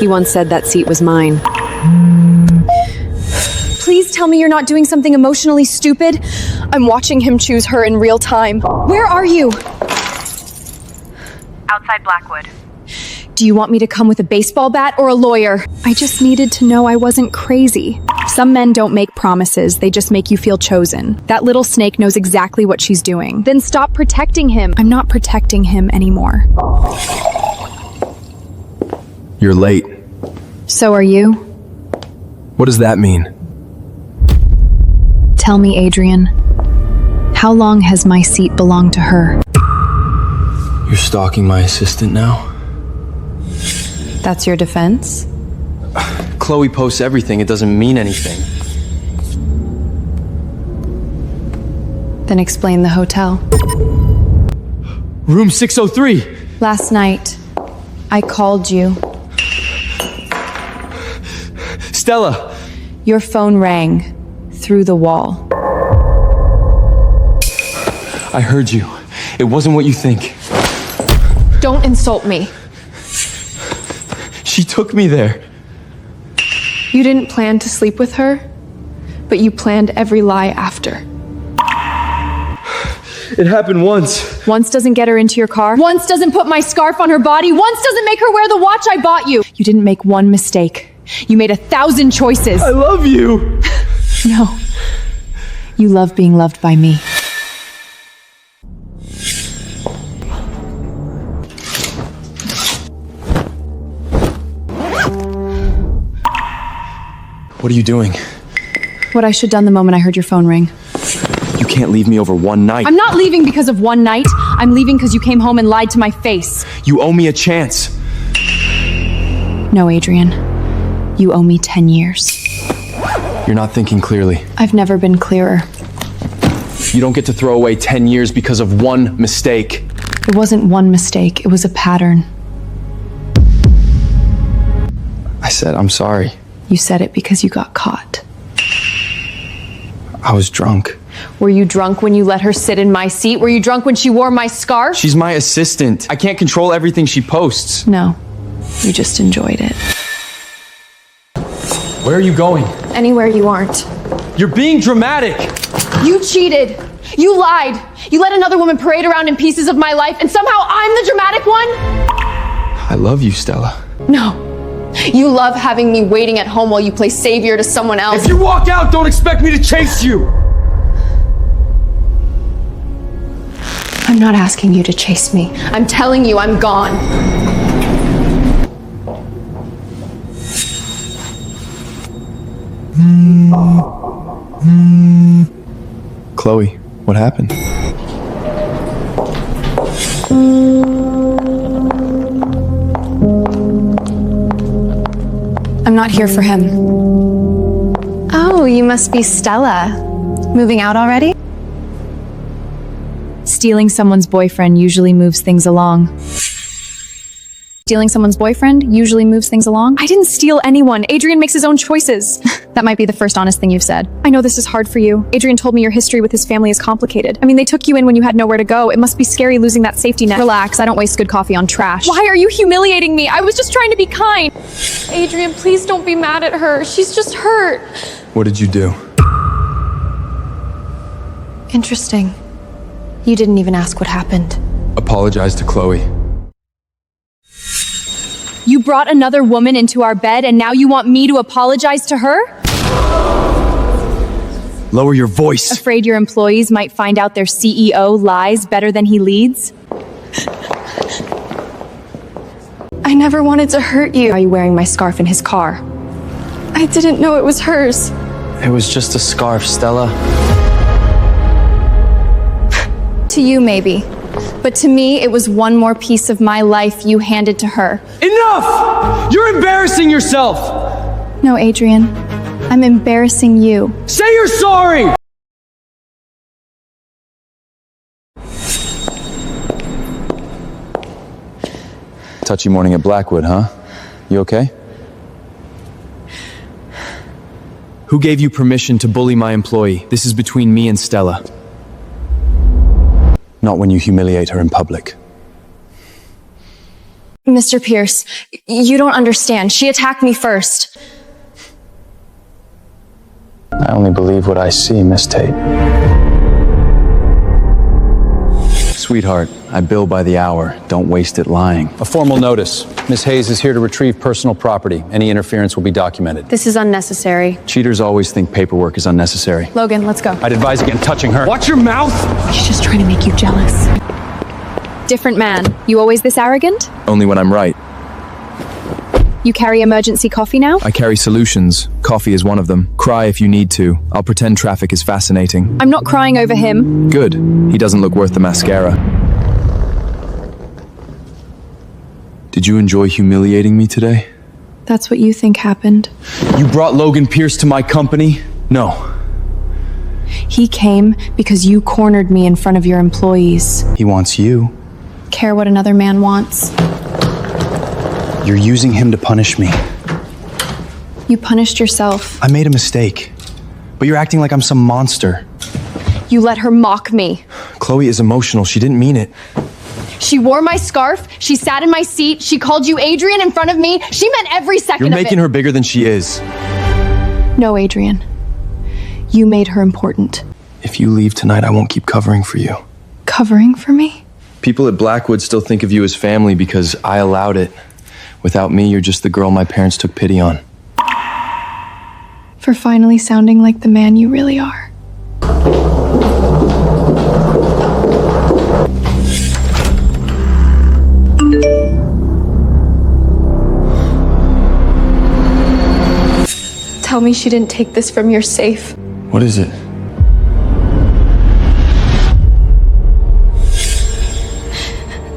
He once said that seat was mine. Please tell me you're not doing something emotionally stupid. I'm watching him choose her in real time. Where are you? Outside Blackwood. Do you want me to come with a baseball bat or a lawyer? I just needed to know I wasn't crazy. Some men don't make promises, they just make you feel chosen. That little snake knows exactly what she's doing. Then stop protecting him. I'm not protecting him anymore. You're late. So are you? What does that mean? Tell me, Adrian. How long has my seat belonged to her? You're stalking my assistant now? That's your defense? Chloe posts everything, it doesn't mean anything. Then explain the hotel. Room 603! Last night, I called you. Stella! Your phone rang through the wall. I heard you. It wasn't what you think. Don't insult me. She took me there. You didn't plan to sleep with her, but you planned every lie after. It happened once. Once doesn't get her into your car. Once doesn't put my scarf on her body. Once doesn't make her wear the watch I bought you. You didn't make one mistake. You made 1,000 choices. I love you! No. You love being loved by me. What are you doing? What I should have done the moment I heard your phone ring. You can't leave me over one night. I'm not leaving because of one night. I'm leaving because you came home and lied to my face. You owe me a chance. No, Adrian. You owe me 10 years. You're not thinking clearly. I've never been clearer. You don't get to throw away 10 years because of one mistake. It wasn't one mistake. It was a pattern. I said, I'm sorry. You said it because you got caught. I was drunk. Were you drunk when you let her sit in my seat? Were you drunk when she wore my scarf? She's my assistant. I can't control everything she posts. No, you just enjoyed it. Where are you going? Anywhere you aren't. You're being dramatic. You cheated. You lied. You let another woman parade around in pieces of my life, and somehow I'm the dramatic one? I love you, Stella. No. You love having me waiting at home while you play savior to someone else. If you walk out, don't expect me to chase you. I'm not asking you to chase me. I'm telling you I'm gone. Chloe, what happened? I'm not here for him. Oh, you must be Stella. Moving out already? Stealing someone's boyfriend usually moves things along. Stealing someone's boyfriend usually moves things along? I didn't steal anyone. Adrian makes his own choices. That might be the first honest thing you've said. I know this is hard for you. Adrian told me your history with his family is complicated. I mean, they took you in when you had nowhere to go. It must be scary losing that safety net. Relax, I don't waste good coffee on trash. Why are you humiliating me? I was just trying to be kind. Adrian, please don't be mad at her. She's just hurt. What did you do? Interesting. You didn't even ask what happened. Apologize to Chloe. You brought another woman into our bed and now you want me to apologize to her? Lower your voice. Afraid your employees might find out their CEO lies better than he leads? I never wanted to hurt you. Why are you wearing my scarf in his car? I didn't know it was hers. It was just a scarf, Stella. To you, maybe. But to me, it was one more piece of my life you handed to her. Enough! You're embarrassing yourself! No, Adrian. I'm embarrassing you. Say you're sorry! Touchy morning at Blackwood, huh? You okay? Who gave you permission to bully my employee? This is between me and Stella. Not when you humiliate her in public. Mr. Pierce, you don't understand. She attacked me first. I only believe what I see, Miss Tate. Sweetheart, I bill by the hour. Don't waste it lying. A formal notice. Miss Hayes is here to retrieve personal property. Any interference will be documented. This is unnecessary. Cheaters always think paperwork is unnecessary. Logan, let's go. I'd advise against touching her. Watch your mouth! She's just trying to make you jealous. Different man. You always this arrogant? Only when I'm right. You carry emergency coffee now? I carry solutions. Coffee is one of them. Cry if you need to. I'll pretend traffic is fascinating. I'm not crying over him. Good. He doesn't look worth the mascara. Did you enjoy humiliating me today? That's what you think happened. You brought Logan Pierce to my company? No. He came because you cornered me in front of your employees. He wants you. Care what another man wants. You're using him to punish me. You punished yourself. I made a mistake. But you're acting like I'm some monster. You let her mock me. Chloe is emotional. She didn't mean it. She wore my scarf. She sat in my seat. She called you Adrian in front of me. She meant every second You're of it. making her bigger than she is. No, Adrian. You made her important. If you leave tonight, I won't keep covering for you. Covering for me? People at Blackwood still think of you as family because I allowed it. Without me, you're just the girl my parents took pity on. For finally sounding like the man you really are. Tell me she didn't take this from your safe. What is it?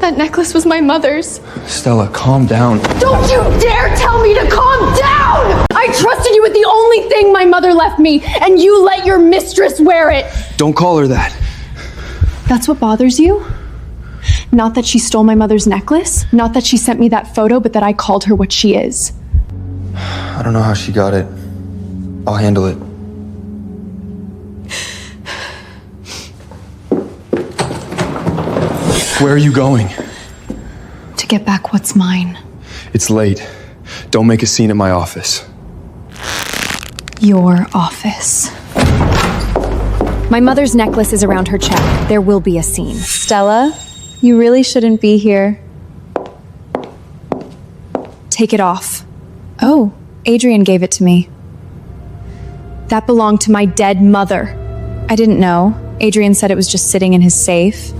That necklace was my mother's. Stella, calm down. Don't you dare tell me to calm down! I trusted you with the only thing my mother left me, and you let your mistress wear it. Don't call her that. That's what bothers you? Not that she stole my mother's necklace? Not that she sent me that photo, but that I called her what she is? I don't know how she got it. I'll handle it. Where are you going? To get back what's mine. It's late. Don't make a scene at my office. Your office. My mother's necklace is around her check. There will be a scene. Stella, you really shouldn't be here. Take it off. Oh, Adrian gave it to me. That belonged to my dead mother. I didn't know. Adrian said it was just sitting in his safe.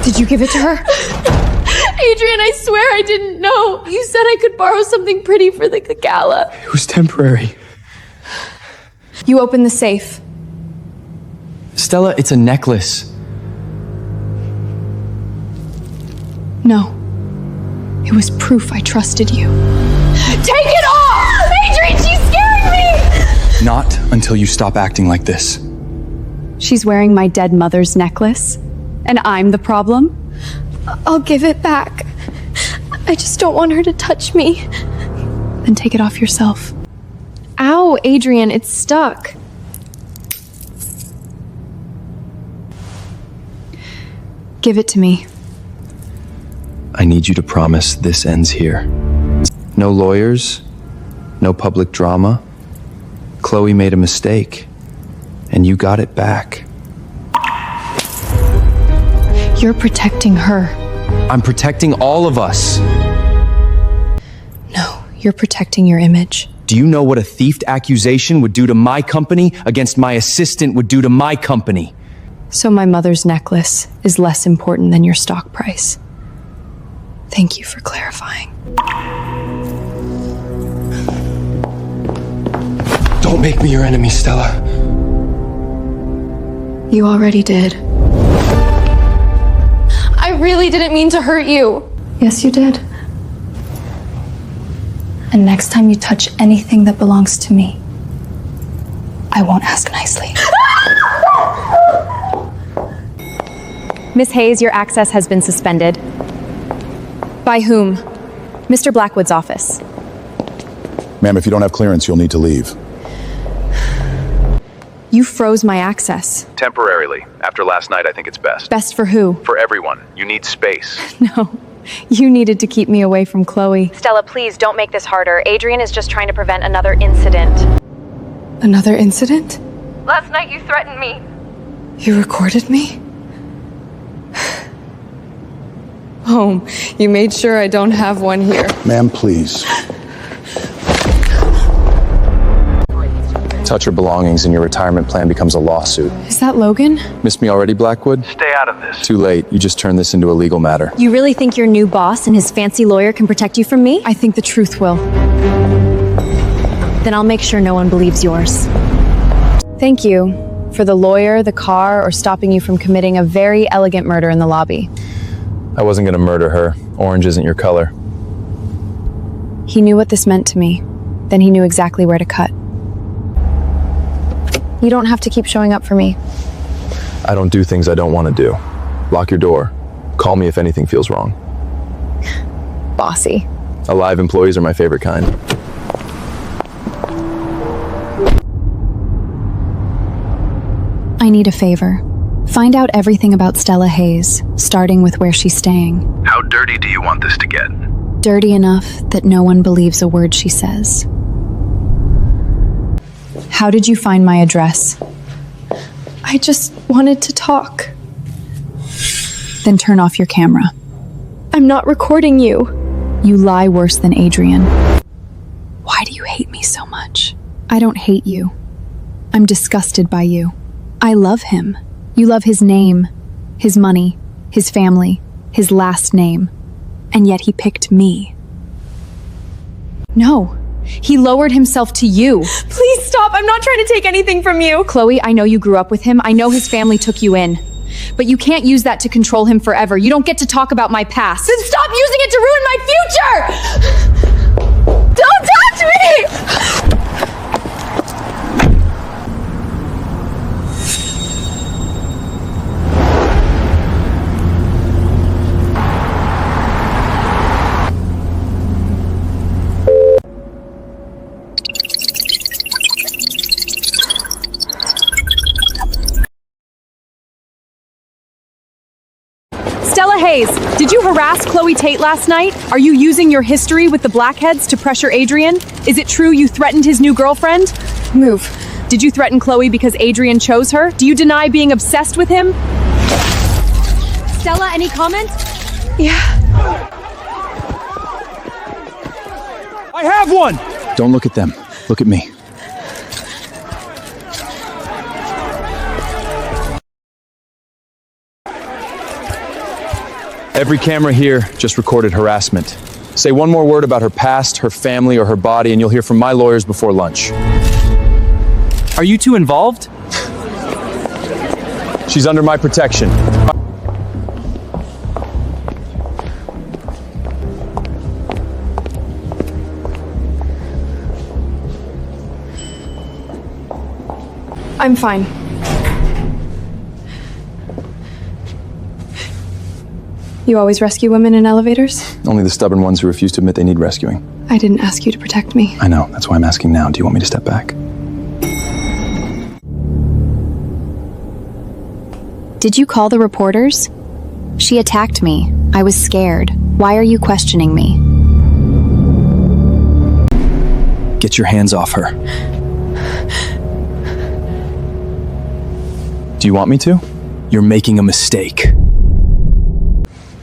Did you give it to her? Adrian, I swear I didn't know. You said I could borrow something pretty for the gala. It was temporary. You opened the safe. Stella, it's a necklace. No. It was proof I trusted you. Take it off! Adrian, she's scaring me! Not until you stop acting like this. She's wearing my dead mother's necklace, and I'm the problem? I'll give it back. I just don't want her to touch me. Then take it off yourself. Ow, Adrian, it's stuck. Give it to me. I need you to promise this ends here. No lawyers, no public drama. Chloe made a mistake, and you got it back. You're protecting her. I'm protecting all of us. No, you're protecting your image. Do you know what a theft accusation would do to my company against my assistant would do to my company? So my mother's necklace is less important than your stock price. Thank you for clarifying. Don't make me your enemy, Stella. You already did. I really didn't mean to hurt you. Yes, you did. And next time you touch anything that belongs to me, I won't ask nicely. Miss Hayes, your access has been suspended. By whom? Mr. Blackwood's office. Ma'am, if you don't have clearance, you'll need to leave. You froze my access. Temporarily. After last night, I think it's best. Best for who? For everyone. You need space. No. You needed to keep me away from Chloe. Stella, please don't make this harder. Adrian is just trying to prevent another incident. Another incident? Last night you threatened me. You recorded me? Home, you made sure I don't have one here. Ma'am, please. Touch your belongings and your retirement plan becomes a lawsuit. Is that Logan? Missed me already, Blackwood? Stay out of this. Too late. You just turned this into a legal matter. You really think your new boss and his fancy lawyer can protect you from me? I think the truth will. Then I'll make sure no one believes yours. Thank you for the lawyer, the car, or stopping you from committing a very elegant murder in the lobby. I wasn't gonna murder her. Orange isn't your color. He knew what this meant to me. Then he knew exactly where to cut. You don't have to keep showing up for me. I don't do things I don't want to do. Lock your door. Call me if anything feels wrong. Bossy. Alive employees are my favorite kind. I need a favor. Find out everything about Stella Hayes, starting with where she's staying. How dirty do you want this to get? Dirty enough that no one believes a word she says. How did you find my address? I just wanted to talk. Then turn off your camera. I'm not recording you. You lie worse than Adrian. Why do you hate me so much? I don't hate you. I'm disgusted by you. I love him. You love his name, his money, his family, his last name. And yet he picked me. No, he lowered himself to you. Please stop, I'm not trying to take anything from you. Chloe, I know you grew up with him. I know his family took you in. But you can't use that to control him forever. You don't get to talk about my past. Then stop using it to ruin my future! Don't touch me! Stella Hayes, did you harass Chloe Tate last night? Are you using your history with the Blackheads to pressure Adrian? Is it true you threatened his new girlfriend? Move. Did you threaten Chloe because Adrian chose her? Do you deny being obsessed with him? Stella, any comment? Yeah. I have one! Don't look at them. Look at me. Every camera here just recorded harassment. Say one more word about her past, her family, or her body, and you'll hear from my lawyers before lunch. Are you two involved? She's under my protection. I'm fine. You always rescue women in elevators? Only the stubborn ones who refuse to admit they need rescuing. I didn't ask you to protect me. I know, that's why I'm asking now. Do you want me to step back? Did you call the reporters? She attacked me. I was scared. Why are you questioning me? Get your hands off her. Do you want me to? You're making a mistake.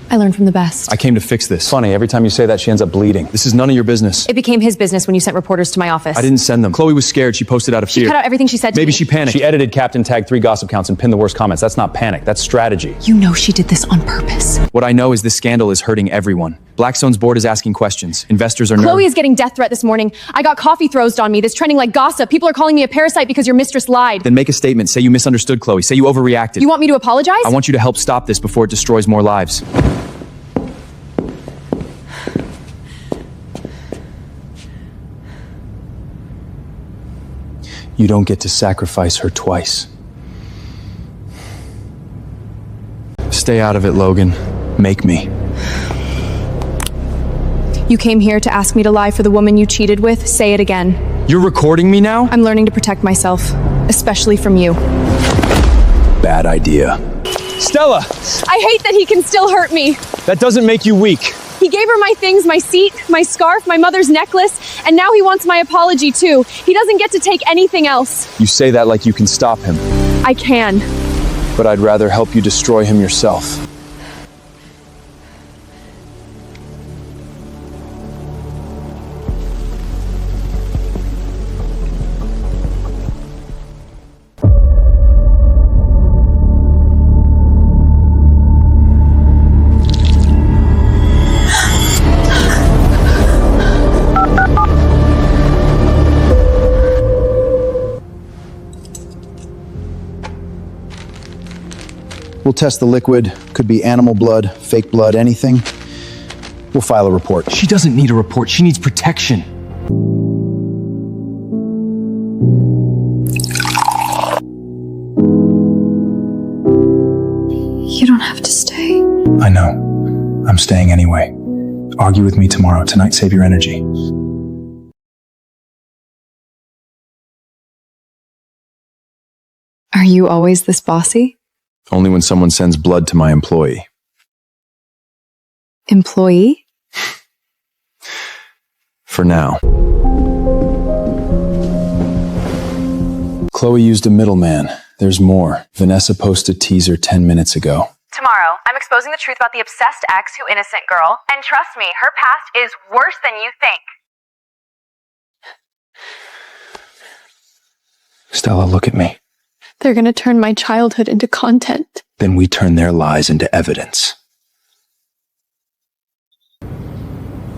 I learned from the best. I came to fix this. Funny, every time you say that, she ends up bleeding. This is none of your business. It became his business when you sent reporters to my office. I didn't send them. Chloe was scared. She posted out of fear. She cut out everything she said to me. Maybe she panicked. She edited Captain Tag 3 gossip counts and pinned the worst comments. That's not panic. That's strategy. You know she did this on purpose. What I know is this scandal is hurting everyone. Blackstone's board is asking questions. Investors are Chloe is getting death threat this morning. I got coffee thrown on me. This trending like gossip. People are calling me a parasite because your mistress lied. Then make a statement. Say you misunderstood Chloe. Say you overreacted. You want me to apologize? I want you to help stop this before it destroys more lives. You don't get to sacrifice her twice. Stay out of it, Logan. Make me. You came here to ask me to lie for the woman you cheated with. Say it again. You're recording me now? I'm learning to protect myself, especially from you. Bad idea. Stella! I hate that he can still hurt me. That doesn't make you weak. He gave her my things, my seat, my scarf, my mother's necklace, and now he wants my apology too. He doesn't get to take anything else. You say that like you can stop him, I can. but I'd rather help you destroy him yourself. We'll test the liquid. Could be animal blood, fake blood, anything. We'll file a report. She doesn't need a report. She needs protection. You don't have to stay. I know. I'm staying anyway. Argue with me tomorrow. Tonight, save your energy. Are you always this bossy? Only when someone sends blood to my employee. Employee? For now. Chloe used a middleman. There's more. Vanessa posted teaser 10 minutes ago. Tomorrow, I'm exposing the truth about the obsessed ex who innocent girl. And trust me, her past is worse than you think. Stella, look at me. They're gonna turn my childhood into content. Then we turn their lies into evidence.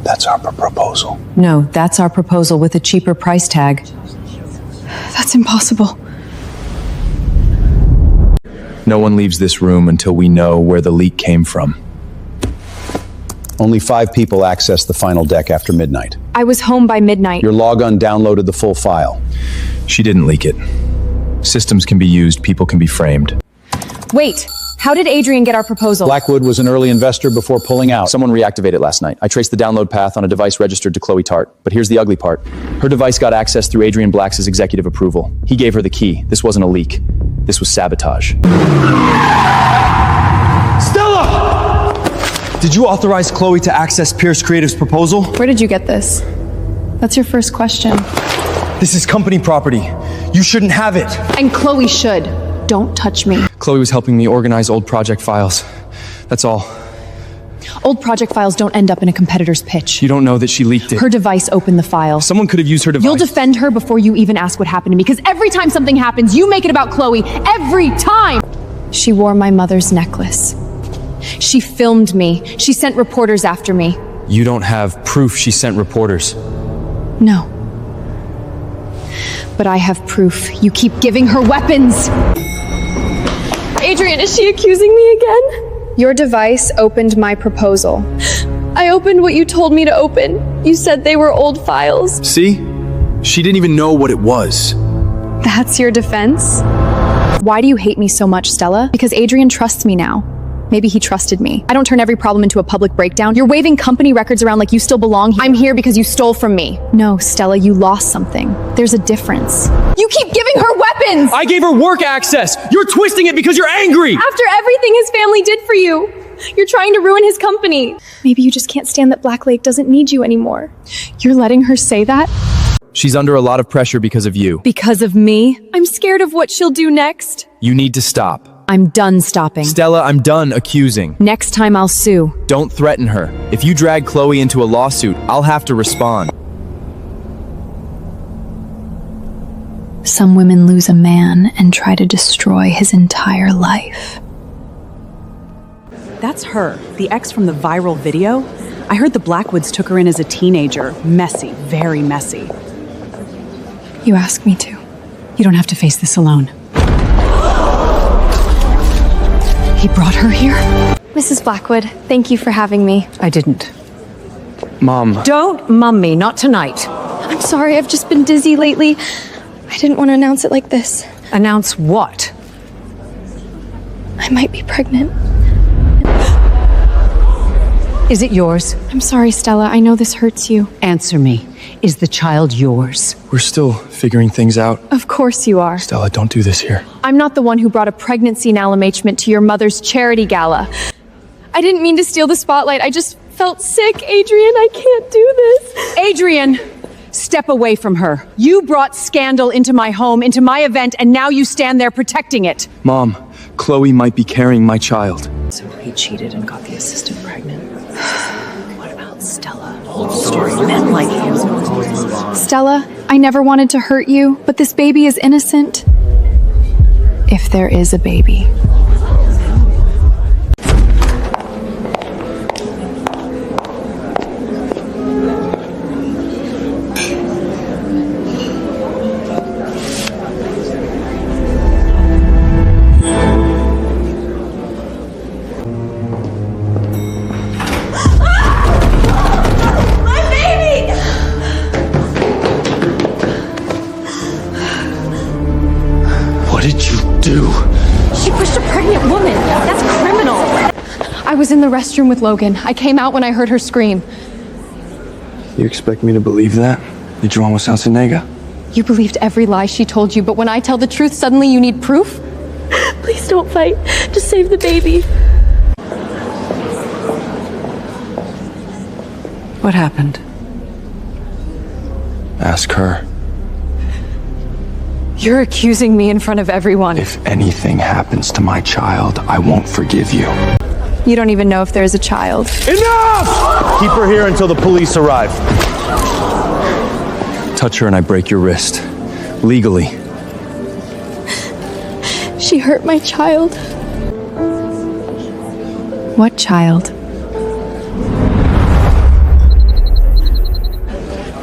That's our proposal. No, that's our proposal with a cheaper price tag. That's impossible. No one leaves this room until we know where the leak came from. Only 5 people accessed the final deck after midnight. I was home by midnight. Your logon downloaded the full file. She didn't leak it. Systems can be used, people can be framed. Wait, how did Adrian get our proposal? Blackwood was an early investor before pulling out. Someone reactivated last night. I traced the download path on a device registered to Chloe Tart. But here's the ugly part. Her device got access through Adrian Black's executive approval. He gave her the key. This wasn't a leak. This was sabotage. Stella! Did you authorize Chloe to access Pierce Creative's proposal? Where did you get this? That's your first question. This is company property. You shouldn't have it. And Chloe should. Don't touch me. Chloe was helping me organize old project files. That's all. Old project files don't end up in a competitor's pitch. You don't know that she leaked it. Her device opened the file. Someone could have used her device. You'll defend her before you even ask what happened to me, because every time something happens, you make it about Chloe. Every time! She wore my mother's necklace. She filmed me. She sent reporters after me. You don't have proof she sent reporters. No. But I have proof. You keep giving her weapons! Adrian, is she accusing me again? Your device opened my proposal. I opened what you told me to open. You said they were old files. See? She didn't even know what it was. That's your defense? Why do you hate me so much, Stella? Because Adrian trusts me now. Maybe he trusted me. I don't turn every problem into a public breakdown. You're waving company records around like you still belong here. I'm here because you stole from me. No, Stella, you lost something. There's a difference. You keep giving her weapons! I gave her work access! You're twisting it because you're angry! After everything his family did for you! You're trying to ruin his company. Maybe you just can't stand that Black Lake doesn't need you anymore. You're letting her say that? She's under a lot of pressure because of you. Because of me? I'm scared of what she'll do next. You need to stop. I'm done stopping. Stella, I'm done accusing. Next time I'll sue. Don't threaten her. If you drag Chloe into a lawsuit, I'll have to respond. Some women lose a man and try to destroy his entire life. That's her, the ex from the viral video. I heard the Blackwoods took her in as a teenager. Messy, very messy. You asked me to. You don't have to face this alone. He brought her here? Mrs. Blackwood, thank you for having me. I didn't. Mom. Don't mum me, not tonight. I'm sorry, I've just been dizzy lately. I didn't want to announce it like this. Announce what? I might be pregnant. Is it yours? I'm sorry, Stella. I know this hurts you. Answer me. Is the child yours? We're still figuring things out. Of course you are. Stella, don't do this here. I'm not the one who brought a pregnancy acknowledgement to your mother's charity gala. I didn't mean to steal the spotlight. I just felt sick. Adrian, I can't do this. Adrian, step away from her. You brought scandal into my home, into my event, and now you stand there protecting it. Mom, Chloe might be carrying my child. So he cheated and got the assistant pregnant. What about Stella? Old story, men like him. Stella, I never wanted to hurt you, but this baby is innocent. If there is a baby. What did you do? She pushed a pregnant woman. That's criminal. I was in the restroom with Logan. I came out when I heard her scream. You expect me to believe that? Did you almost Schwarzenegger? You believed every lie she told you, but when I tell the truth, suddenly you need proof? Please don't fight. Just save the baby. What happened? Ask her. You're accusing me in front of everyone. If anything happens to my child, I won't forgive you. You don't even know if there is a child. Enough! Keep her here until the police arrive. Touch her and I break your wrist. Legally. She hurt my child. What child?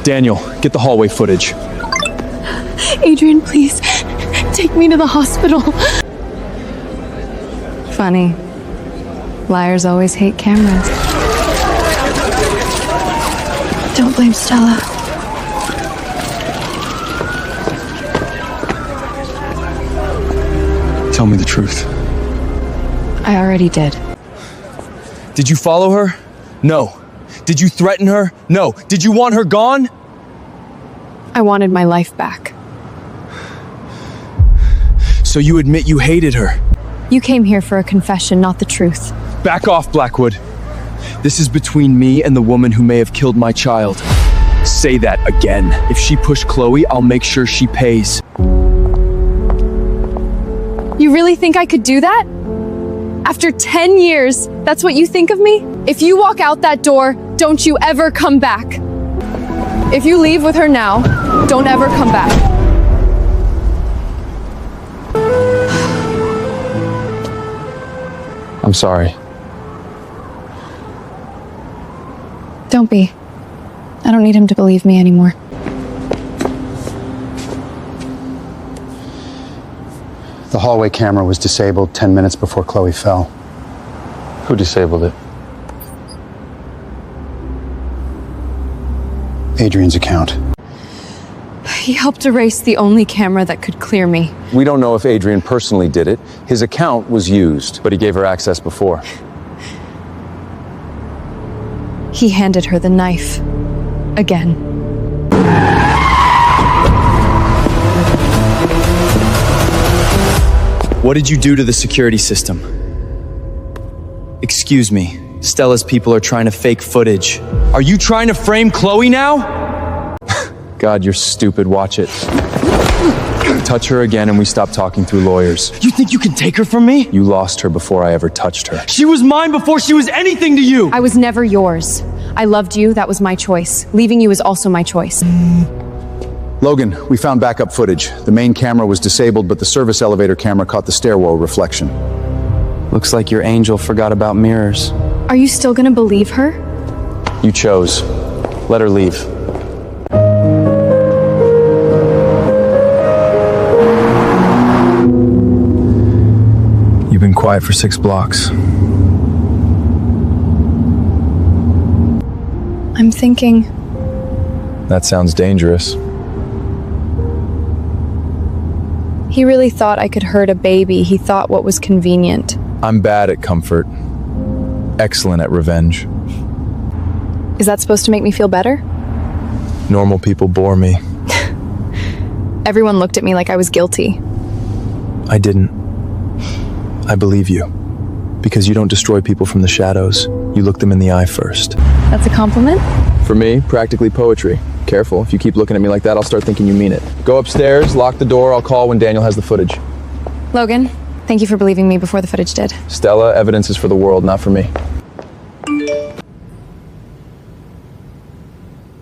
Daniel, get the hallway footage. Adrian, please, take me to the hospital. Funny. Liars always hate cameras. Don't blame Stella. Tell me the truth. I already did. Did you follow her? No. Did you threaten her? No. Did you want her gone? I wanted my life back. So you admit you hated her? You came here for a confession, not the truth. Back off, Blackwood. This is between me and the woman who may have killed my child. Say that again. If she pushed Chloe, I'll make sure she pays. You really think I could do that? After 10 years, that's what you think of me? If you walk out that door, don't you ever come back. If you leave with her now, don't ever come back. I'm sorry. Don't be. I don't need him to believe me anymore. The hallway camera was disabled 10 minutes before Chloe fell. Who disabled it? Adrian's account. He helped erase the only camera that could clear me. We don't know if Adrian personally did it. His account was used, but he gave her access before. He handed her the knife. Again. What did you do to the security system? Excuse me. Stella's people are trying to fake footage. Are you trying to frame Chloe now? God, you're stupid. Watch it. Touch her again and we stop talking through lawyers. You think you can take her from me? You lost her before I ever touched her. She was mine before she was anything to you! I was never yours. I loved you, that was my choice. Leaving you is also my choice. Logan, we found backup footage. The main camera was disabled, but the service elevator camera caught the stairwell reflection. Looks like your angel forgot about mirrors. Are you still gonna believe her? You chose. Let her leave. You've been quiet for 6 blocks. I'm thinking. That sounds dangerous. He really thought I could hurt a baby. He thought what was convenient. I'm bad at comfort. Excellent at revenge. Is that supposed to make me feel better? Normal people bore me. Everyone looked at me like I was guilty. I didn't. I believe you. Because you don't destroy people from the shadows. You look them in the eye first. That's a compliment? For me, practically poetry. Careful, if you keep looking at me like that, I'll start thinking you mean it. Go upstairs, lock the door, I'll call when Daniel has the footage. Logan, thank you for believing me before the footage did. Stella, evidence is for the world, not for me.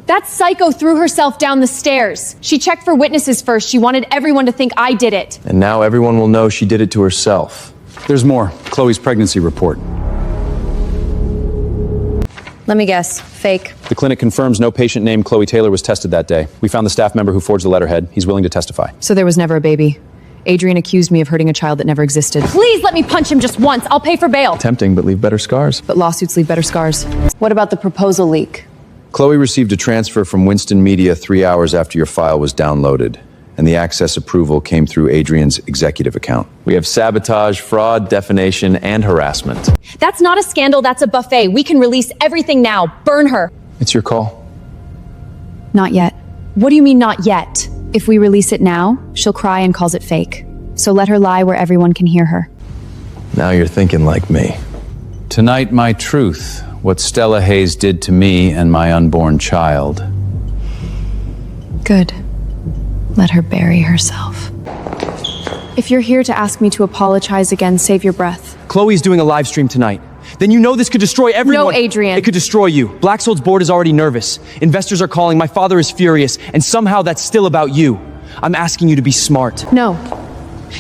That psycho threw herself down the stairs. She checked for witnesses first. She wanted everyone to think I did it. And now everyone will know she did it to herself. There's more. Chloe's pregnancy report. Let me guess. Fake. The clinic confirms no patient named Chloe Taylor was tested that day. We found the staff member who forged the letterhead. He's willing to testify. So there was never a baby. Adrian accused me of hurting a child that never existed. Please let me punch him just once. I'll pay for bail. Tempting, but leave better scars. But lawsuits leave better scars. What about the proposal leak? Chloe received a transfer from Winston Media 3 hours after your file was downloaded, and the access approval came through Adrian's executive account. We have sabotage, fraud, defamation, and harassment. That's not a scandal, that's a buffet. We can release everything now. Burn her. It's your call. Not yet. What do you mean, not yet? If we release it now, she'll cry and calls it fake. So let her lie where everyone can hear her. Now you're thinking like me. Tonight, my truth. What Stella Hayes did to me and my unborn child. Good. Let her bury herself. If you're here to ask me to apologize again, save your breath. Chloe's doing a live stream tonight. Then you know this could destroy everyone. No, Adrian. It could destroy you. Blacksold's board is already nervous. Investors are calling. My father is furious. And somehow that's still about you. I'm asking you to be smart. No.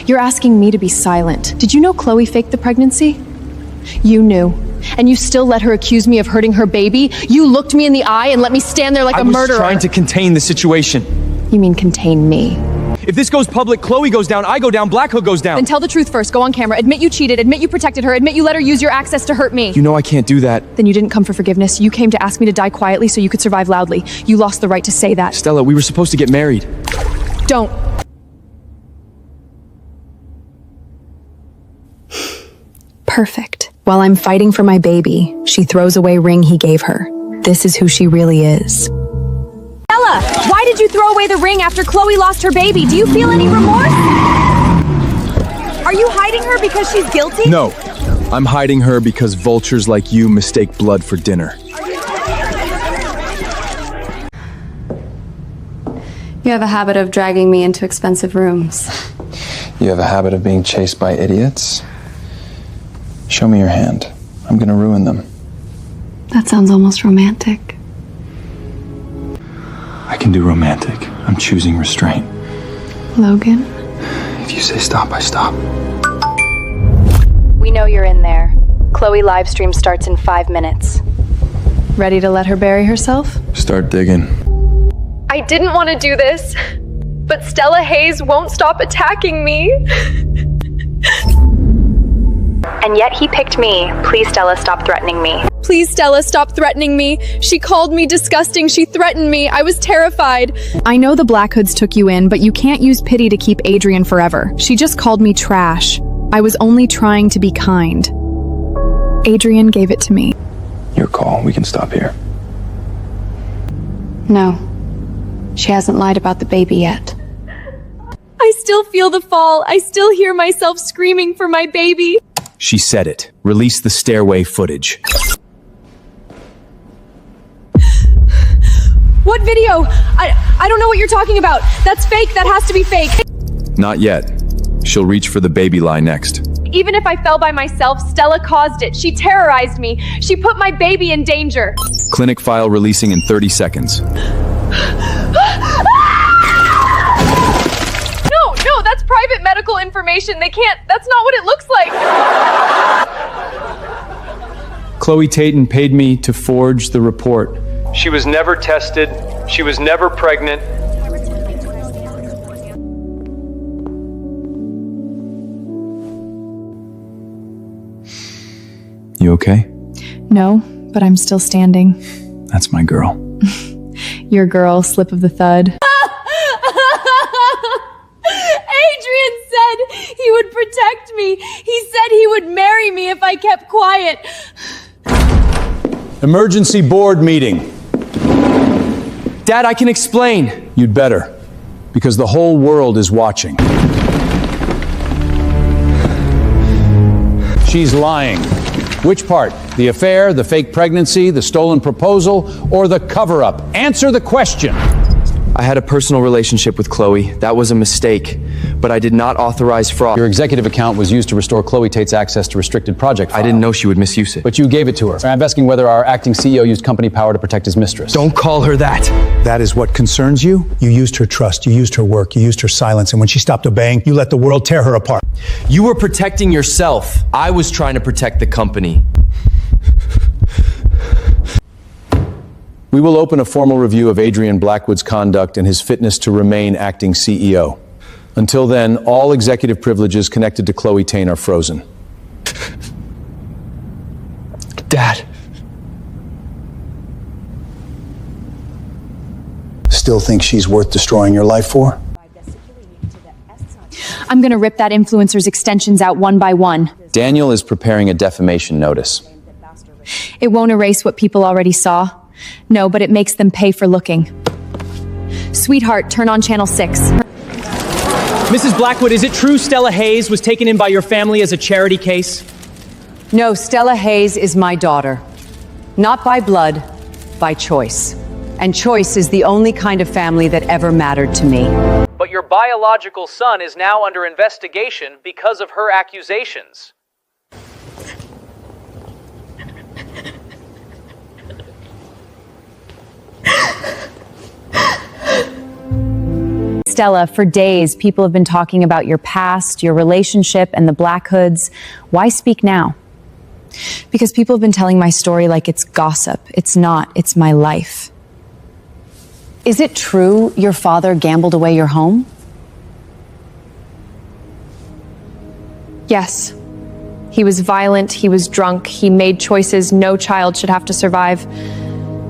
You're asking me to be silent. Did you know Chloe faked the pregnancy? You knew. And you still let her accuse me of hurting her baby? You looked me in the eye and let me stand there like a murderer. I was trying to contain the situation. You mean contain me? If this goes public, Chloe goes down, I go down, Black Hook goes down. Then tell the truth first. Go on camera. Admit you cheated. Admit you protected her. Admit you let her use your access to hurt me. You know I can't do that. Then you didn't come for forgiveness. You came to ask me to die quietly so you could survive loudly. You lost the right to say that. Stella, we were supposed to get married. Don't. Perfect. While I'm fighting for my baby, she throws away ring he gave her. This is who she really is. Stella, why did you throw away the ring after Chloe lost her baby? Do you feel any remorse? Are you hiding her because she's guilty? No, I'm hiding her because vultures like you mistake blood for dinner. You have a habit of dragging me into expensive rooms. You have a habit of being chased by idiots. Show me your hand. I'm gonna ruin them. That sounds almost romantic. I can do romantic. I'm choosing restraint. Logan? If you say stop, I stop. We know you're in there. Chloe live stream starts in 5 minutes. Ready to let her bury herself? Start digging. I didn't want to do this, but Stella Hayes won't stop attacking me. And yet he picked me. Please, Stella, stop threatening me. Please, Stella, stop threatening me. She called me disgusting. She threatened me. I was terrified. I know the Black Hoods took you in, but you can't use pity to keep Adrian forever. She just called me trash. I was only trying to be kind. Adrian gave it to me. Your call. We can stop here. No. She hasn't lied about the baby yet. I still feel the fall. I still hear myself screaming for my baby. She said it. Release the stairway footage. What video? I don't know what you're talking about. That's fake. That has to be fake. Not yet. She'll reach for the baby lie next. Even if I fell by myself, Stella caused it. She terrorized me. She put my baby in danger. Clinic file releasing in 30 seconds. No, that's private medical information. They can't, that's not what it looks like. Chloe Tatum paid me to forge the report. She was never tested. She was never pregnant. You okay? No, but I'm still standing. That's my girl. Your girl, slip of the thud. Adrian said he would protect me. He said he would marry me if I kept quiet. Emergency board meeting. Dad, I can explain. You'd better, because the whole world is watching. She's lying. Which part? The affair, the fake pregnancy, the stolen proposal, or the cover-up? Answer the question. I had a personal relationship with Chloe. That was a mistake, but I did not authorize fraud. Your executive account was used to restore Chloe Tate's access to restricted project files. I didn't know she would misuse it. But you gave it to her. I'm asking whether our acting CEO used company power to protect his mistress. Don't call her that. That is what concerns you? You used her trust, you used her work, you used her silence, and when she stopped obeying, you let the world tear her apart. You were protecting yourself. I was trying to protect the company. We will open a formal review of Adrian Blackwood's conduct and his fitness to remain acting CEO. Until then, all executive privileges connected to Chloe Tate are frozen. Dad. Still think she's worth destroying your life for? I'm gonna rip that influencer's extensions out one by one. Daniel is preparing a defamation notice. It won't erase what people already saw. No, but it makes them pay for looking. Sweetheart, turn on channel 6. Mrs. Blackwood, is it true Stella Hayes was taken in by your family as a charity case? No, Stella Hayes is my daughter. Not by blood, by choice. And choice is the only kind of family that ever mattered to me. But your biological son is now under investigation because of her accusations. Stella, for days, people have been talking about your past, your relationship, and the Black Hoods. Why speak now? Because people have been telling my story like it's gossip. It's not. It's my life. Is it true your father gambled away your home? Yes. He was violent, he was drunk, he made choices no child should have to survive.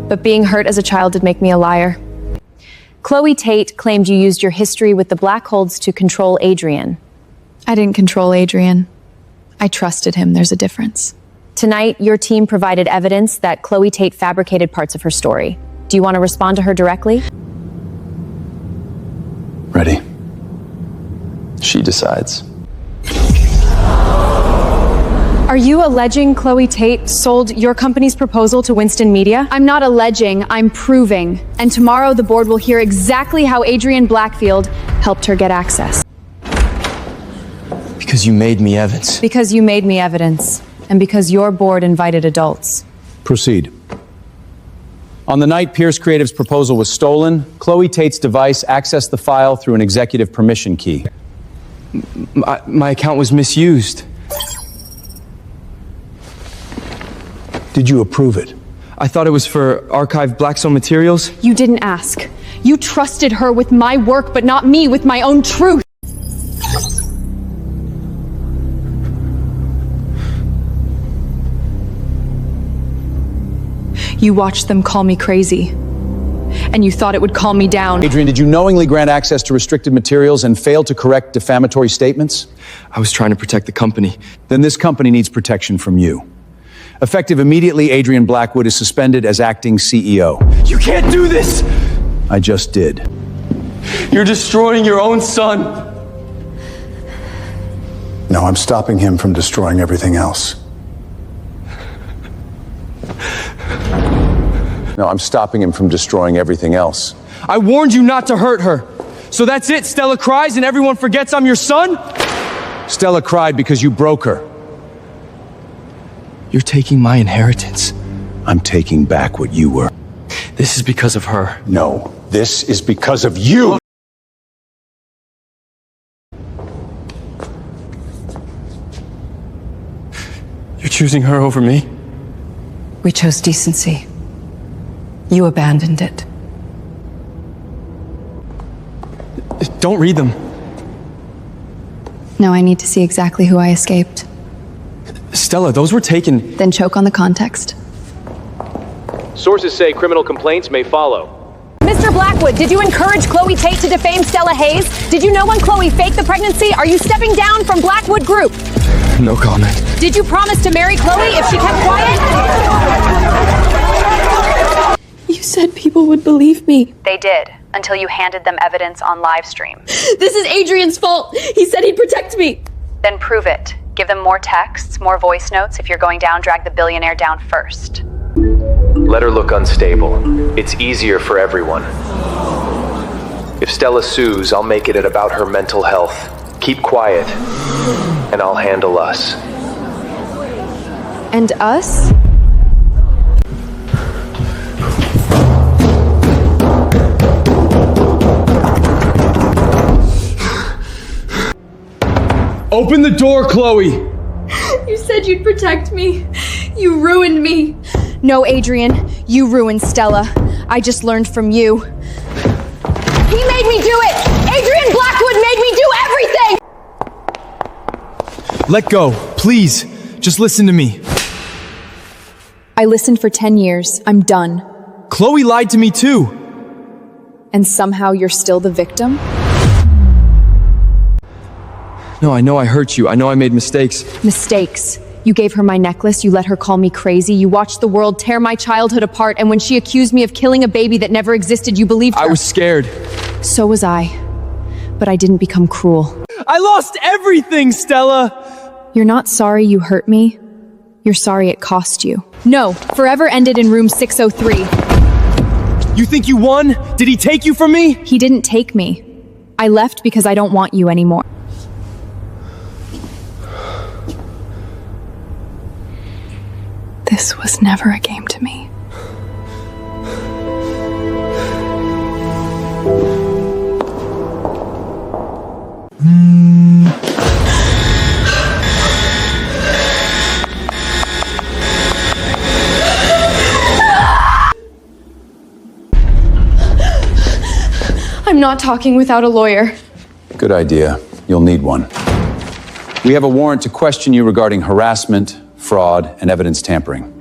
But being hurt as a child did make me a liar. Chloe Tate claimed you used your history with the Blackholds to control Adrian. I didn't control Adrian. I trusted him. There's a difference. Tonight, your team provided evidence that Chloe Tate fabricated parts of her story. Do you want to respond to her directly? Ready? She decides. Are you alleging Chloe Tate sold your company's proposal to Winston Media? I'm not alleging, I'm proving. And tomorrow the board will hear exactly how Adrian Blackfield helped her get access. Because you made me evidence. Because you made me evidence. And because your board invited adults. Proceed. On the night Pierce Creative's proposal was stolen, Chloe Tate's device accessed the file through an executive permission key. My account was misused. Did you approve it? I thought it was for archived Blackstone materials. You didn't ask. You trusted her with my work, but not me with my own truth. You watched them call me crazy. And you thought it would calm me down. Adrian, did you knowingly grant access to restricted materials and fail to correct defamatory statements? I was trying to protect the company. Then this company needs protection from you. Effective immediately, Adrian Blackwood is suspended as acting CEO. You can't do this! I just did. You're destroying your own son. No, I'm stopping him from destroying everything else. No, I'm stopping him from destroying everything else. I warned you not to hurt her. So that's it, Stella cries and everyone forgets I'm your son? Stella cried because you broke her. You're taking my inheritance. I'm taking back what you were. This is because of her. No, this is because of you! You're choosing her over me? We chose decency. You abandoned it. Don't read them. No, I need to see exactly who I escaped. Stella, those were taken. Then choke on the context. Sources say criminal complaints may follow. Mr. Blackwood, did you encourage Chloe Tate to defame Stella Hayes? Did you know when Chloe faked the pregnancy? Are you stepping down from Blackwood Group? No comment. Did you promise to marry Chloe if she kept quiet? You said people would believe me. They did, until you handed them evidence on live stream. This is Adrian's fault. He said he'd protect me. Then prove it. Give them more texts, more voice notes. If you're going down, drag the billionaire down first. Let her look unstable. It's easier for everyone. If Stella sues, I'll make it about her mental health. Keep quiet, and I'll handle us. And us? Open the door, Chloe! You said you'd protect me. You ruined me. No, Adrian, you ruined Stella. I just learned from you. He made me do it! Adrian Blackwood made me do everything! Let go, please. Just listen to me. I listened for 10 years. I'm done. Chloe lied to me too. And somehow you're still the victim? No, I know I hurt you. I know I made mistakes. Mistakes. You gave her my necklace, you let her call me crazy, you watched the world tear my childhood apart, and when she accused me of killing a baby that never existed, you believed her. I was scared. So was I. But I didn't become cruel. I lost everything, Stella! You're not sorry you hurt me. You're sorry it cost you. No, forever ended in room 603. You think you won? Did he take you from me? He didn't take me. I left because I don't want you anymore. This was never a game to me. I'm not talking without a lawyer. Good idea. You'll need one. We have a warrant to question you regarding harassment, fraud, and evidence tampering.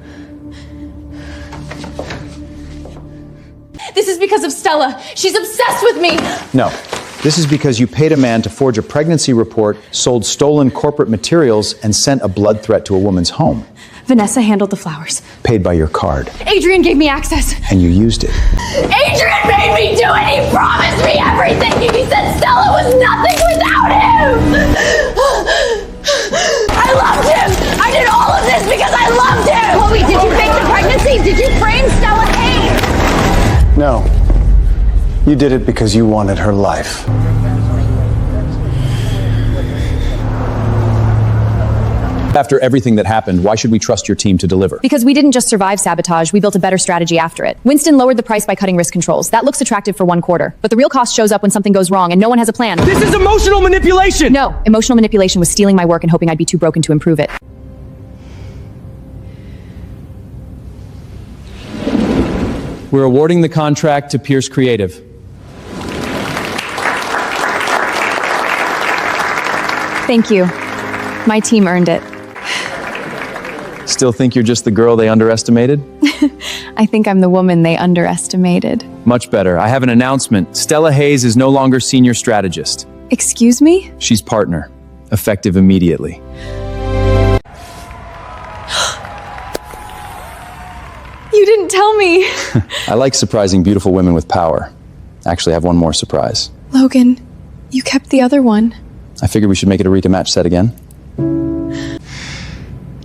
This is because of Stella. She's obsessed with me. No. This is because you paid a man to forge a pregnancy report, sold stolen corporate materials, and sent a blood threat to a woman's home. Vanessa handled the flowers. Paid by your card. Adrian gave me access. And you used it. Adrian made me do it! He promised me everything! He said Stella was nothing without him! I loved him! I did all of this because I loved him! Chloe, did you fake the pregnancy? Did you frame Stella Hayes? No. You did it because you wanted her life. After everything that happened, why should we trust your team to deliver? Because we didn't just survive sabotage, we built a better strategy after it. Winston lowered the price by cutting risk controls. That looks attractive for 1 quarter. But the real cost shows up when something goes wrong and no one has a plan. This is emotional manipulation! No, emotional manipulation was stealing my work and hoping I'd be too broken to improve it. We're awarding the contract to Pierce Creative. Thank you. My team earned it. Still think you're just the girl they underestimated? I think I'm the woman they underestimated. Much better. I have an announcement. Stella Hayes is no longer senior strategist. Excuse me? She's partner. Effective immediately. You didn't tell me. I like surprising beautiful women with power. Actually, I have one more surprise. Logan, you kept the other one. I figured we should make it a Rita match set again.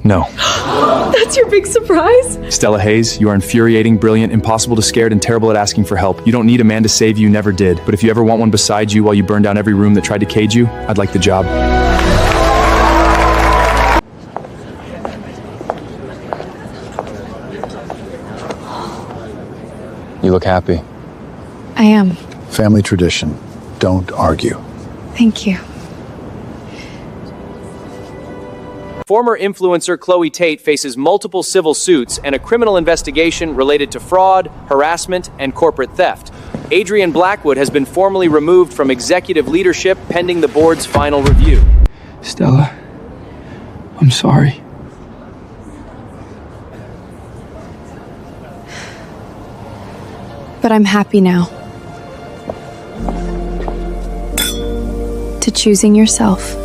No. That's your big surprise? Stella Hayes, you are infuriating, brilliant, impossible to scared, and terrible at asking for help. You don't need a man to save you, never did. But if you ever want one beside you while you burn down every room that tried to cage you, I'd like the job. You look happy. I am. Family tradition. Don't argue. Thank you. Former influencer Chloe Tate faces multiple civil suits and a criminal investigation related to fraud, harassment, and corporate theft. Adrian Blackwood has been formally removed from executive leadership pending the board's final review. Stella, I'm sorry. But I'm happy now. To choosing yourself.